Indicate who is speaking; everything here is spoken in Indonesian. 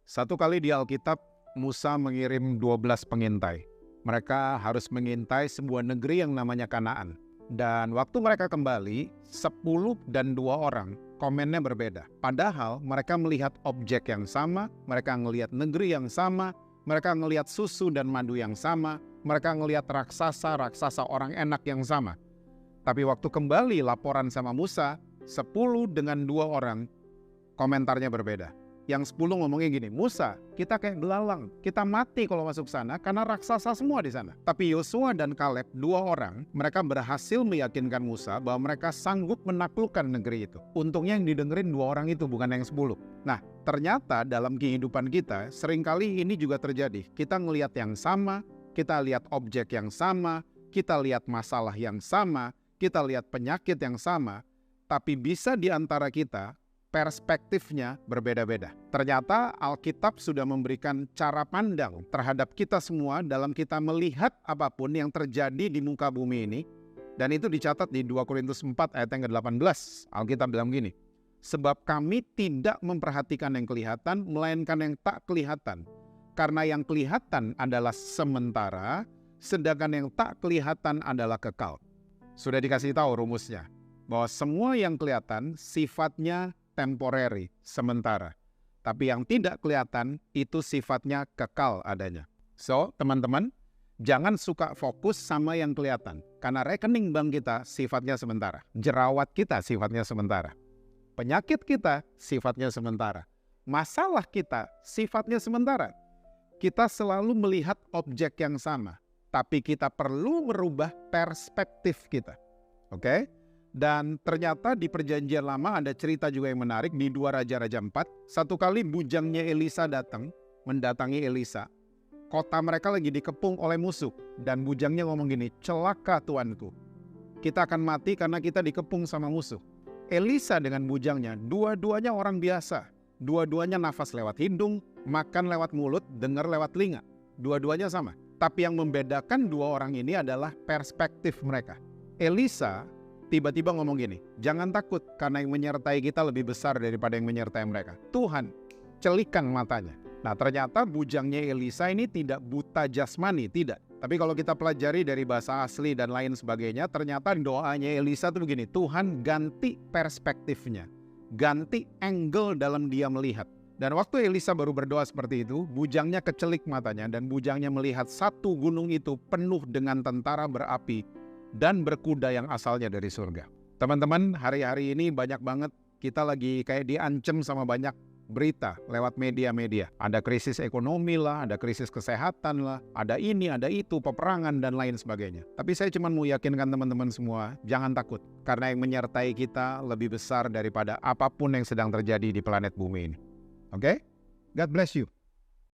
Speaker 1: Satu kali di Alkitab, Musa mengirim 12 pengintai. Mereka harus mengintai sebuah negeri yang namanya Kanaan. Dan waktu mereka kembali, 10 dan 2 orang, komennya berbeda. Padahal mereka melihat objek yang sama, mereka melihat negeri yang sama, mereka melihat susu dan madu yang sama, mereka melihat raksasa orang enak yang sama. Tapi waktu kembali laporan sama Musa, 10 dengan 2 orang, komentarnya berbeda. Yang 10 ngomongnya gini, Musa, kita kayak belalang, kita mati kalau masuk sana karena raksasa semua di sana. Tapi Yosua dan Kaleb, 2 orang, mereka berhasil meyakinkan Musa bahwa mereka sanggup menaklukkan negeri itu. Untungnya yang didengerin 2 orang itu, bukan yang 10. Nah, ternyata dalam kehidupan kita, seringkali ini juga terjadi. Kita ngelihat yang sama, kita lihat objek yang sama, kita lihat masalah yang sama, kita lihat penyakit yang sama, tapi bisa di antara kita, perspektifnya berbeda-beda. Ternyata Alkitab sudah memberikan cara pandang terhadap kita semua dalam kita melihat apapun yang terjadi di muka bumi ini. Dan itu dicatat di 2 Korintus 4 ayat yang ke-18. Alkitab bilang gini, sebab kami tidak memperhatikan yang kelihatan, melainkan yang tak kelihatan. Karena yang kelihatan adalah sementara, sedangkan yang tak kelihatan adalah kekal. Sudah dikasih tahu rumusnya, bahwa semua yang kelihatan sifatnya temporary, sementara. Tapi yang tidak kelihatan itu sifatnya kekal adanya. So, teman-teman, jangan suka fokus sama yang kelihatan. Karena rekening bank kita sifatnya sementara. Jerawat kita sifatnya sementara. Penyakit kita sifatnya sementara. Masalah kita sifatnya sementara. Kita selalu melihat objek yang sama. Tapi kita perlu merubah perspektif kita. Oke? Dan ternyata di perjanjian lama ada cerita juga yang menarik di 2 Raja-Raja 4. Satu kali bujangnya Elisa mendatangi Elisa. Kota mereka lagi dikepung oleh musuh. Dan bujangnya ngomong gini, celaka tuanku. Kita akan mati karena kita dikepung sama musuh. Elisa dengan bujangnya, dua-duanya orang biasa. Dua-duanya nafas lewat hidung, makan lewat mulut, dengar lewat telinga. Dua-duanya sama. Tapi yang membedakan 2 orang ini adalah perspektif mereka. Elisa tiba-tiba ngomong gini, jangan takut karena yang menyertai kita lebih besar daripada yang menyertai mereka. Tuhan, celikan matanya. Nah, ternyata bujangnya Elisa ini tidak buta jasmani, tidak. Tapi kalau kita pelajari dari bahasa asli dan lain sebagainya, ternyata doanya Elisa itu begini, Tuhan ganti perspektifnya, ganti angle dalam dia melihat. Dan waktu Elisa baru berdoa seperti itu, bujangnya kecelik matanya dan bujangnya melihat satu gunung itu penuh dengan tentara berapi dan berkuda yang asalnya dari surga. Teman-teman, hari-hari ini banyak banget kita lagi kayak diancam sama banyak berita lewat media-media. Ada krisis ekonomi lah, ada krisis kesehatan lah, ada ini, ada itu, peperangan dan lain sebagainya. Tapi saya cuma mau yakinkan teman-teman semua, jangan takut. Karena yang menyertai kita lebih besar daripada apapun yang sedang terjadi di planet bumi ini. Oke? God bless you.